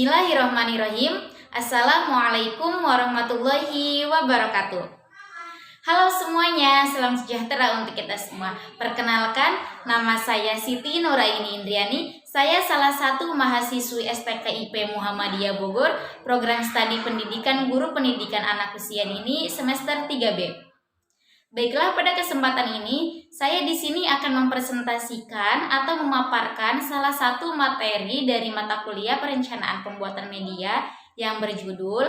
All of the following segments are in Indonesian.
Bismillahirrahmanirrahim. Assalamualaikum warahmatullahi wabarakatuh. Halo semuanya, salam sejahtera untuk kita semua. Perkenalkan, nama saya Siti Nuraini Indriani. Saya salah satu mahasiswi STKIP Muhammadiyah Bogor, program studi pendidikan guru pendidikan anak usia dini semester 3B. Baiklah, pada kesempatan ini saya di sini akan mempresentasikan atau memaparkan salah satu materi dari mata kuliah Perencanaan Pembuatan Media yang berjudul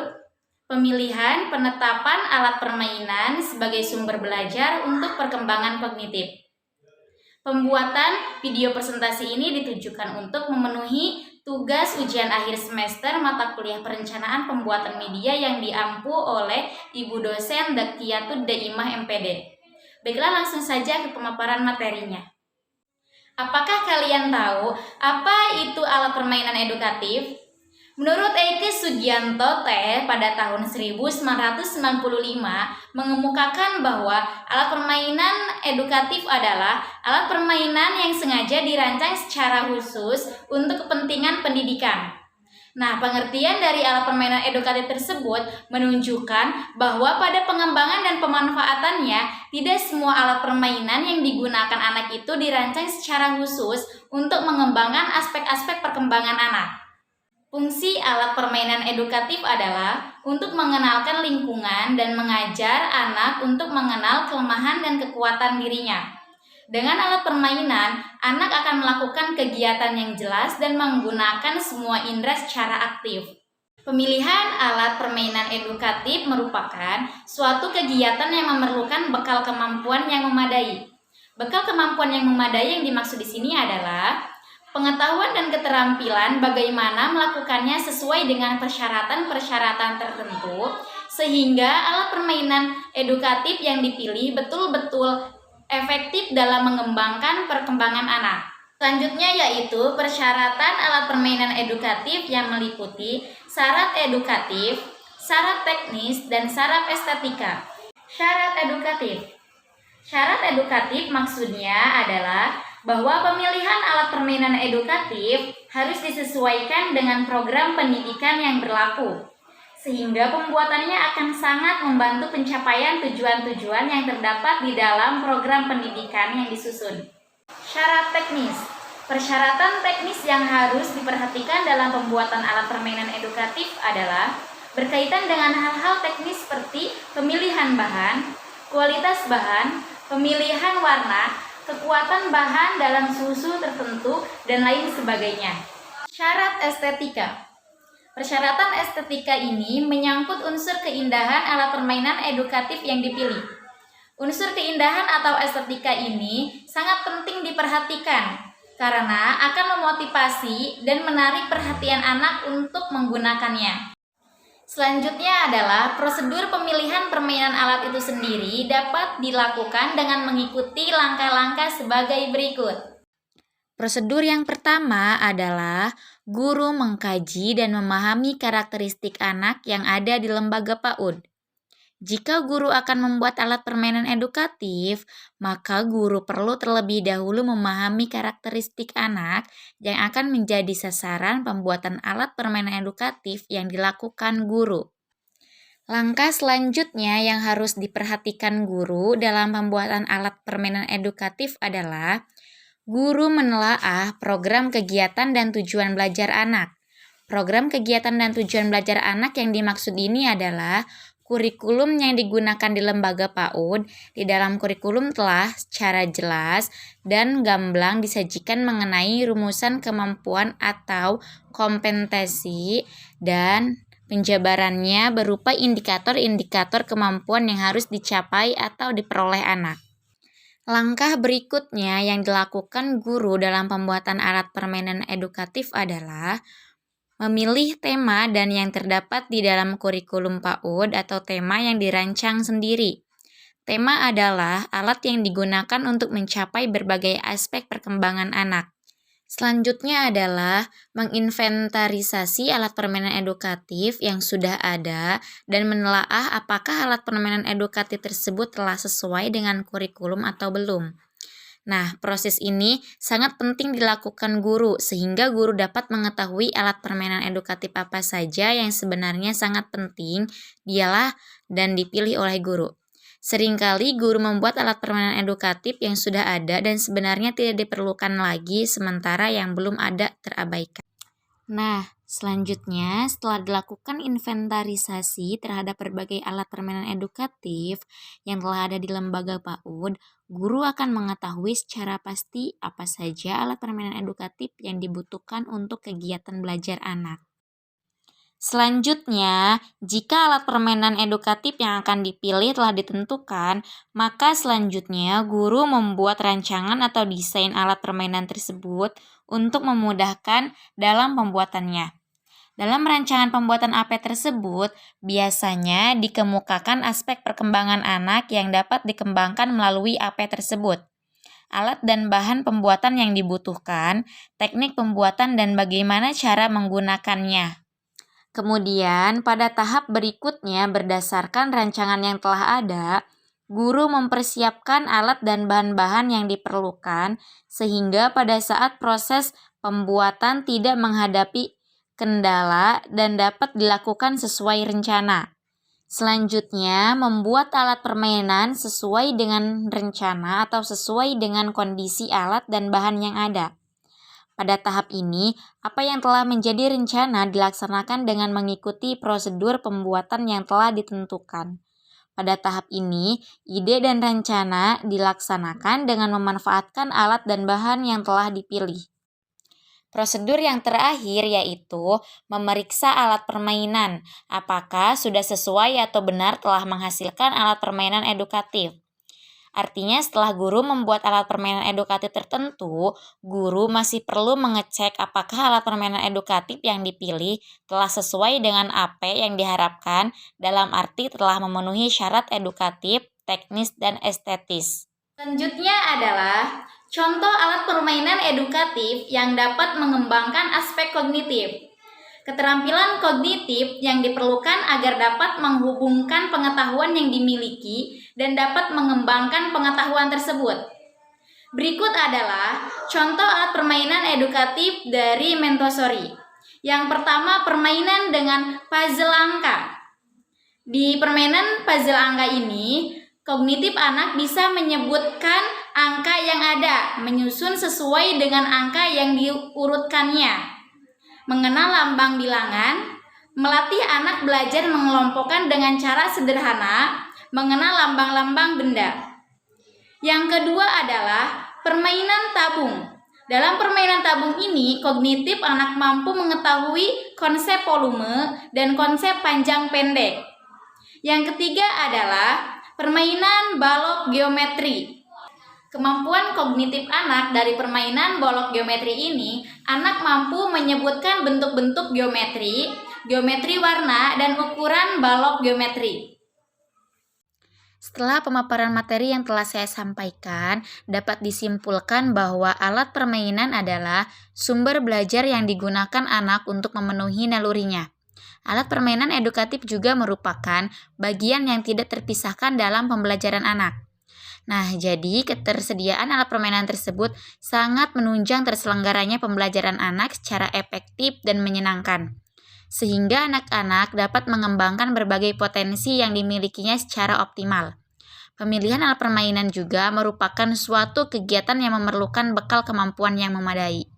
Pemilihan Penetapan Alat Permainan sebagai Sumber Belajar untuk Perkembangan Kognitif. Pembuatan video presentasi ini ditujukan untuk memenuhi tugas ujian akhir semester mata kuliah Perencanaan Pembuatan Media yang diampu oleh Ibu dosen Dakiatud Daimah MPD. Baiklah, langsung saja ke pemaparan materinya. Apakah kalian tahu apa itu alat permainan edukatif? Menurut Eike Sugianto pada tahun 1995 mengemukakan bahwa alat permainan edukatif adalah alat permainan yang sengaja dirancang secara khusus untuk kepentingan pendidikan. Nah, pengertian dari alat permainan edukatif tersebut menunjukkan bahwa pada pengembangan dan pemanfaatannya, tidak semua alat permainan yang digunakan anak itu dirancang secara khusus untuk mengembangkan aspek-aspek perkembangan anak. Fungsi alat permainan edukatif adalah untuk mengenalkan lingkungan dan mengajar anak untuk mengenal kelemahan dan kekuatan dirinya. Dengan alat permainan, anak akan melakukan kegiatan yang jelas dan menggunakan semua indera secara aktif. Pemilihan alat permainan edukatif merupakan suatu kegiatan yang memerlukan bekal kemampuan yang memadai. Bekal kemampuan yang memadai yang dimaksud di sini adalah pengetahuan dan keterampilan bagaimana melakukannya sesuai dengan persyaratan-persyaratan tertentu, sehingga alat permainan edukatif yang dipilih betul-betul efektif dalam mengembangkan perkembangan anak. Selanjutnya yaitu persyaratan alat permainan edukatif yang meliputi syarat edukatif, syarat teknis, dan syarat estetika. Syarat edukatif. Syarat edukatif maksudnya adalah bahwa pemilihan alat permainan edukatif harus disesuaikan dengan program pendidikan yang berlaku, sehingga pembuatannya akan sangat membantu pencapaian tujuan-tujuan yang terdapat di dalam program pendidikan yang disusun. Syarat teknis. Persyaratan teknis yang harus diperhatikan dalam pembuatan alat permainan edukatif adalah berkaitan dengan hal-hal teknis seperti pemilihan bahan, kualitas bahan, pemilihan warna, kekuatan bahan dalam susu tertentu, dan lain sebagainya. Syarat estetika. Persyaratan estetika ini menyangkut unsur keindahan alat permainan edukatif yang dipilih. Unsur keindahan atau estetika ini sangat penting diperhatikan karena akan memotivasi dan menarik perhatian anak untuk menggunakannya. Selanjutnya adalah prosedur pemilihan permainan alat itu sendiri dapat dilakukan dengan mengikuti langkah-langkah sebagai berikut. Prosedur yang pertama adalah guru mengkaji dan memahami karakteristik anak yang ada di lembaga PAUD. Jika guru akan membuat alat permainan edukatif, maka guru perlu terlebih dahulu memahami karakteristik anak yang akan menjadi sasaran pembuatan alat permainan edukatif yang dilakukan guru. Langkah selanjutnya yang harus diperhatikan guru dalam pembuatan alat permainan edukatif adalah guru menelaah program kegiatan dan tujuan belajar anak. Program kegiatan dan tujuan belajar anak yang dimaksud ini adalah kurikulum yang digunakan di lembaga PAUD. Di dalam kurikulum telah secara jelas dan gamblang disajikan mengenai rumusan kemampuan atau kompetensi dan penjabarannya berupa indikator-indikator kemampuan yang harus dicapai atau diperoleh anak. Langkah berikutnya yang dilakukan guru dalam pembuatan alat permainan edukatif adalah memilih tema dan yang terdapat di dalam kurikulum PAUD atau tema yang dirancang sendiri. Tema adalah alat yang digunakan untuk mencapai berbagai aspek perkembangan anak. Selanjutnya adalah menginventarisasi alat permainan edukatif yang sudah ada dan menelaah apakah alat permainan edukatif tersebut telah sesuai dengan kurikulum atau belum. Nah, proses ini sangat penting dilakukan guru sehingga guru dapat mengetahui alat permainan edukatif apa saja yang sebenarnya sangat penting dialah dan dipilih oleh guru. Seringkali guru membuat alat permainan edukatif yang sudah ada dan sebenarnya tidak diperlukan lagi sementara yang belum ada terabaikan. Nah, selanjutnya setelah dilakukan inventarisasi terhadap berbagai alat permainan edukatif yang telah ada di lembaga PAUD, guru akan mengetahui secara pasti apa saja alat permainan edukatif yang dibutuhkan untuk kegiatan belajar anak. Selanjutnya, jika alat permainan edukatif yang akan dipilih telah ditentukan, maka selanjutnya guru membuat rancangan atau desain alat permainan tersebut untuk memudahkan dalam pembuatannya. Dalam rancangan pembuatan AP tersebut, biasanya dikemukakan aspek perkembangan anak yang dapat dikembangkan melalui AP tersebut. Alat dan bahan pembuatan yang dibutuhkan, teknik pembuatan dan bagaimana cara menggunakannya. Kemudian, pada tahap berikutnya berdasarkan rancangan yang telah ada, guru mempersiapkan alat dan bahan-bahan yang diperlukan sehingga pada saat proses pembuatan tidak menghadapi kendala dan dapat dilakukan sesuai rencana. Selanjutnya, membuat alat permainan sesuai dengan rencana atau sesuai dengan kondisi alat dan bahan yang ada. Pada tahap ini, apa yang telah menjadi rencana dilaksanakan dengan mengikuti prosedur pembuatan yang telah ditentukan. Pada tahap ini, ide dan rencana dilaksanakan dengan memanfaatkan alat dan bahan yang telah dipilih. Prosedur yang terakhir yaitu memeriksa alat permainan, apakah sudah sesuai atau benar telah menghasilkan alat permainan edukatif. Artinya setelah guru membuat alat permainan edukatif tertentu, guru masih perlu mengecek apakah alat permainan edukatif yang dipilih telah sesuai dengan apa yang diharapkan dalam arti telah memenuhi syarat edukatif, teknis, dan estetis. Selanjutnya adalah contoh alat permainan edukatif yang dapat mengembangkan aspek kognitif. Keterampilan kognitif yang diperlukan agar dapat menghubungkan pengetahuan yang dimiliki dan dapat mengembangkan pengetahuan tersebut. Berikut adalah contoh alat permainan edukatif dari Montessori. Yang pertama, permainan dengan puzzle angka. Di permainan puzzle angka ini, kognitif anak bisa menyebutkan angka yang ada, menyusun sesuai dengan angka yang diurutkannya, mengenal lambang bilangan, melatih anak belajar mengelompokkan dengan cara sederhana, mengenal lambang-lambang benda. Yang kedua adalah permainan tabung. Dalam permainan tabung ini, kognitif anak mampu mengetahui konsep volume dan konsep panjang pendek. Yang ketiga adalah permainan balok geometri. Kemampuan kognitif anak dari permainan balok geometri ini, anak mampu menyebutkan bentuk-bentuk geometri, geometri warna, dan ukuran balok geometri. Setelah pemaparan materi yang telah saya sampaikan, dapat disimpulkan bahwa alat permainan adalah sumber belajar yang digunakan anak untuk memenuhi nalurinya. Alat permainan edukatif juga merupakan bagian yang tidak terpisahkan dalam pembelajaran anak. Nah, jadi ketersediaan alat permainan tersebut sangat menunjang terselenggaranya pembelajaran anak secara efektif dan menyenangkan, sehingga anak-anak dapat mengembangkan berbagai potensi yang dimilikinya secara optimal. Pemilihan alat permainan juga merupakan suatu kegiatan yang memerlukan bekal kemampuan yang memadai.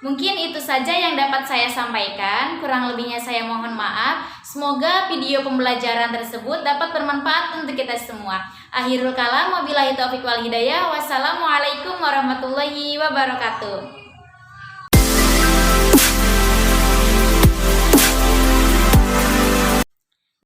Mungkin itu saja yang dapat saya sampaikan, kurang lebihnya saya mohon maaf. Semoga video pembelajaran tersebut dapat bermanfaat untuk kita semua. Akhirul kalam, wabillahi taufiq wal hidayah. Wassalamualaikum warahmatullahi wabarakatuh.